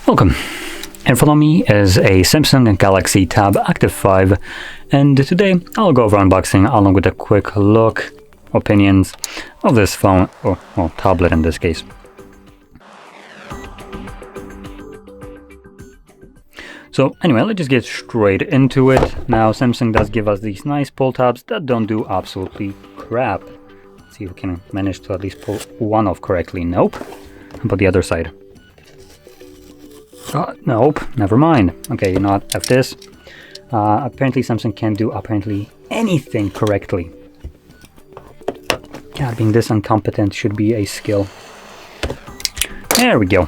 Welcome. In front of me is a Samsung Galaxy Tab Active5, and today I'll go over unboxing along with a quick look, opinions of this phone, or well, tablet in this case. So anyway, let's just get straight into it. Now Samsung does give us these nice pull tabs that don't do absolutely crap. Let's see if we can manage to at least pull one off correctly. Nope. How about the other side? Nope, never mind. Okay, you know what, F this. Apparently Samsung can't do apparently anything correctly. God, being this incompetent should be a skill. There we go.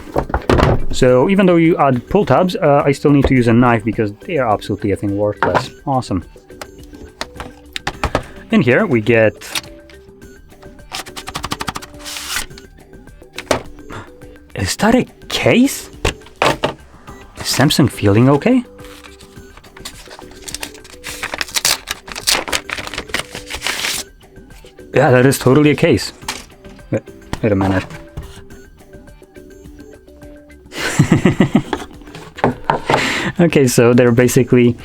So even though you add pull tabs, I still need to use a knife because they are absolutely effing worthless. Awesome. In here we get... Is that a case? Is Samsung feeling okay? Yeah, that is totally a case. Wait a minute. Okay, so they're basically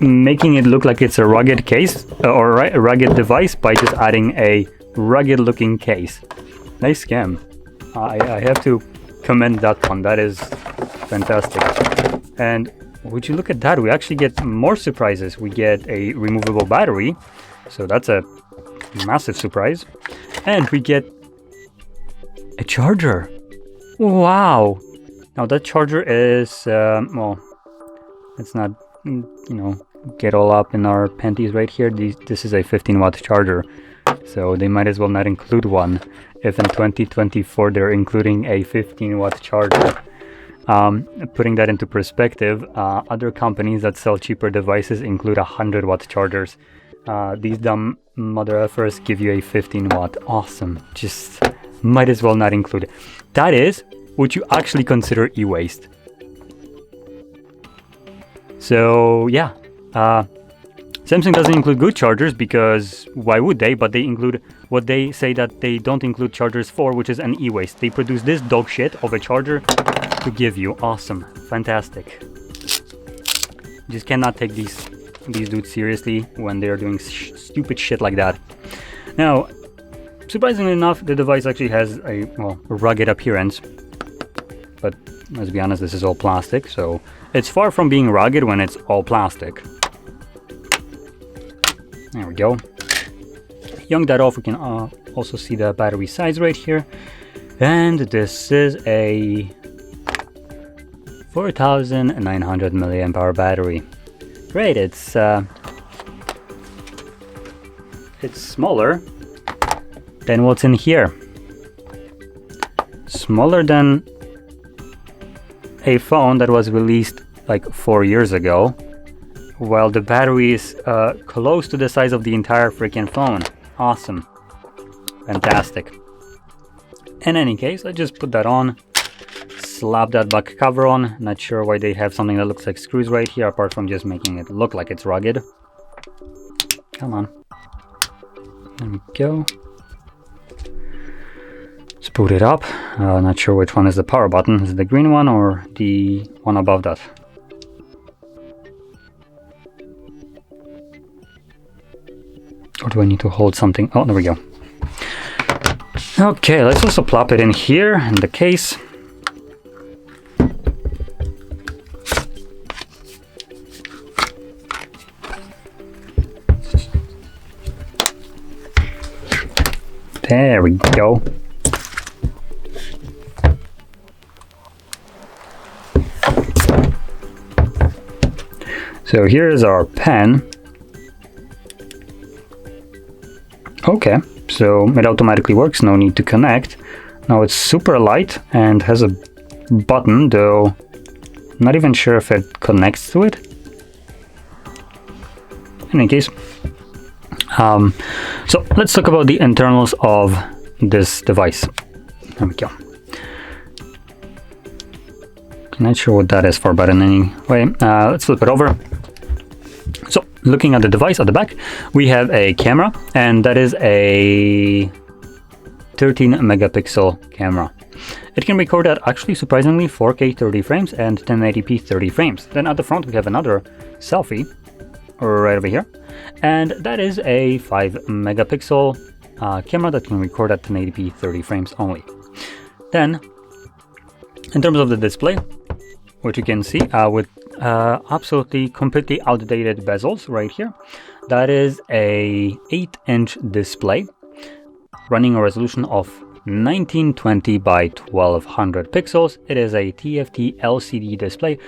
making it look like it's a rugged case or a rugged device by just adding a rugged looking case. Nice scam. I have to commend that one. That is fantastic. And would you look at that, we actually get more surprises. We get a removable battery, so that's a massive surprise. And we get a charger. Wow. Now that charger is well, let's not get all up in our panties right here. This is a 15-watt charger, so they might as well not include one if in 2024 they're including a 15-watt charger. Putting that into perspective, other companies that sell cheaper devices include 100-watt chargers. These dumb mother effers give you a 15-watt. Awesome. Just might as well not include it. That is what you actually consider e-waste. So yeah, Samsung doesn't include good chargers because why would they? But they include what they say that they don't include chargers for, which is an e-waste. They produce this dog shit of a charger to give you. Awesome, fantastic. You just cannot take these dudes seriously when they're doing stupid shit like that. Now, surprisingly enough, the device actually has a rugged appearance. But let's be honest, this is all plastic, so it's far from being rugged when it's all plastic. There we go. Yank that off, we can also see the battery size right here. And this is a 4,900 milliamp hour battery. Great, it's smaller than what's in here. Smaller than a phone that was released like 4 years ago, while the battery is close to the size of the entire freaking phone. Awesome. Fantastic. In any case, let's just put that on, slap that back cover on. Not sure why they have something that looks like screws right here, apart from just making it look like it's rugged. Come on. There we go. Let's boot it up. Not sure which one is the power button. Is it the green one or the one above that? Or do I need to hold something? Oh, there we go. Okay, let's also plop it in here in the case. There we go. So here's our pen. Okay, so it automatically works, no need to connect. Now it's super light and has a button, though I'm not even sure if it connects to it. In any case, so let's talk about the internals of this device. There we go. Not sure what that is for, but in any way, let's flip it over. So looking at the device at the back, we have a camera, and that is a 13 megapixel camera. It can record at actually surprisingly 4K 30 frames and 1080p 30 frames. Then at the front we have another selfie right over here, and that is a 5 megapixel camera that can record at 1080p 30 frames only. Then in terms of the display, which you can see with absolutely completely outdated bezels right here, that is a 8-inch display running a resolution of 1920 by 1200 pixels. It is a TFT LCD display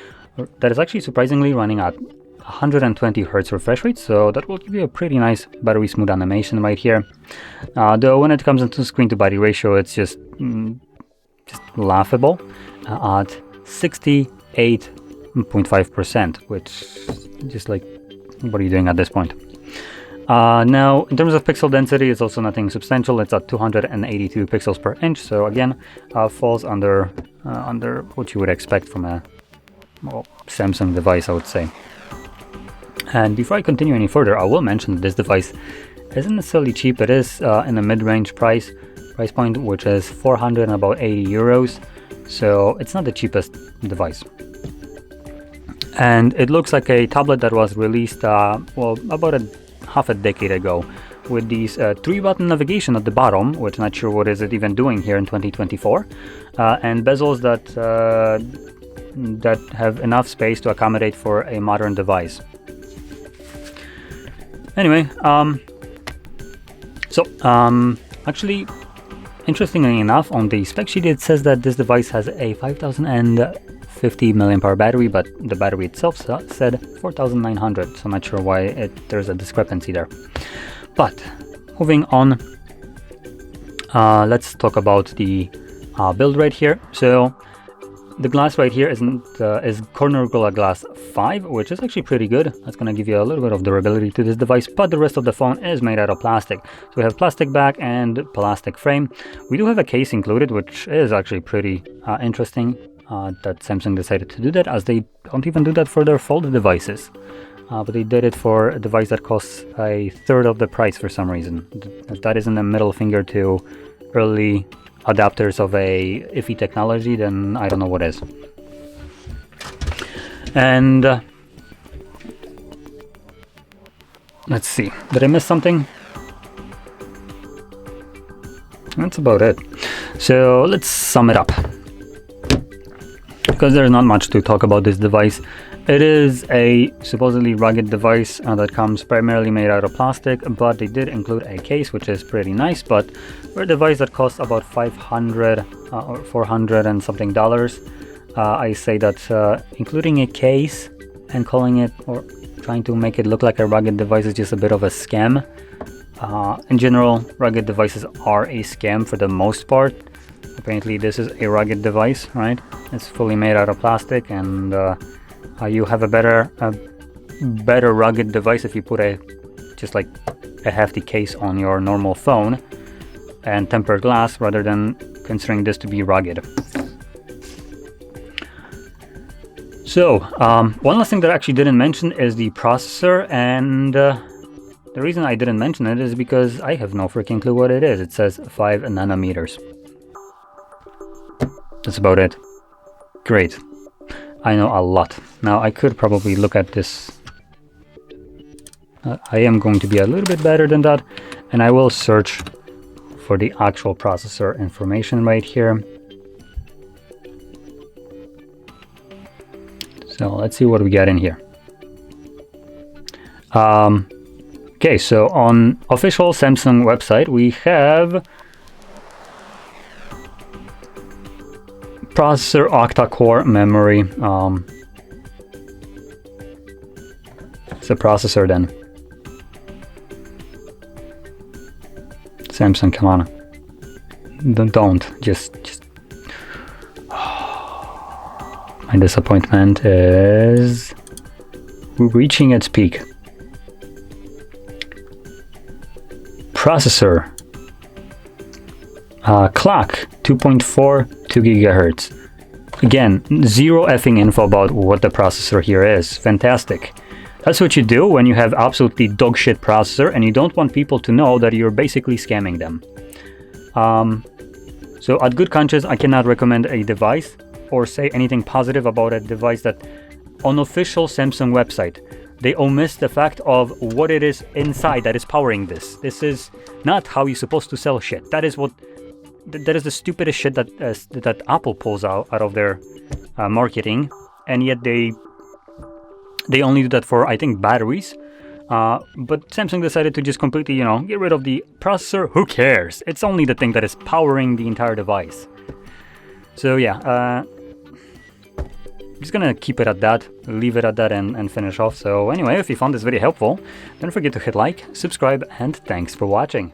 that is actually surprisingly running at 120 Hz refresh rate, so that will give you a pretty nice battery smooth animation right here. Though when it comes into screen to body ratio, it's just laughable at 68.5%, which just like, what are you doing at this point? Now, in terms of pixel density, it's also nothing substantial. It's at 282 pixels per inch, so again, falls under what you would expect from a Samsung device, I would say. And before I continue any further, I will mention that this device isn't necessarily cheap. It is in a mid-range price point, which is 480 euros. So it's not the cheapest device. And it looks like a tablet that was released, well, about half a decade ago, with these 3-button navigation at the bottom, which I'm not sure what is it even doing here in 2024, and bezels that have enough space to accommodate for a modern device. Anyway, actually, interestingly enough, on the spec sheet it says that this device has a 5050 mAh battery, but the battery itself said 4900, so I'm not sure why there's a discrepancy there. But moving on, let's talk about the build right here. So the glass right here is corner Gorilla Glass 5, which is actually pretty good. That's going to give you a little bit of durability to this device, but the rest of the phone is made out of plastic. So we have plastic back and plastic frame. We do have a case included, which is actually pretty interesting that Samsung decided to do that, as they don't even do that for their folded devices. But they did it for a device that costs a third of the price for some reason. If that isn't a middle finger to early adapters of a iffy technology, then I don't know what is. And let's see, did I miss something? That's about it. So let's sum it up, because there's not much to talk about this device. It is a supposedly rugged device that comes primarily made out of plastic, but they did include a case, which is pretty nice. But for a device that costs about $500 or $400 and something dollars, I say that including a case and calling it or trying to make it look like a rugged device is just a bit of a scam. In general, rugged devices are a scam for the most part. Apparently this is a rugged device, right? It's fully made out of plastic, and you have a better rugged device if you put just like a hefty case on your normal phone and tempered glass, rather than considering this to be rugged. So one last thing that I actually didn't mention is the processor, and the reason I didn't mention it is because I have no freaking clue what it is. It says 5 nanometers. That's about it. Great. I know a lot. Now I could probably look at this. I am going to be a little bit better than that, and I will search for the actual processor information right here. So let's see what we got in here. Okay, so on official Samsung website we have processor, octa-core memory. It's a processor then. Samsung, come on. Don't. Just. My disappointment is reaching its peak. Processor. Clock 2.42 gigahertz. Again, zero effing info about what the processor here is. Fantastic. That's what you do when you have absolutely dog shit processor and you don't want people to know that you're basically scamming them. So at good conscience, I cannot recommend a device or say anything positive about a device that on official Samsung website, they omit the fact of what it is inside that is powering this. This is not how you're supposed to sell shit. That is the stupidest shit that Apple pulls out of their marketing, and yet they only do that for, I think, batteries. But Samsung decided to just completely, get rid of the processor. Who cares? It's only the thing that is powering the entire device. So yeah, I'm just gonna keep it at that, leave it at that, and finish off. So anyway, if you found this video helpful, don't forget to hit like, subscribe, and thanks for watching.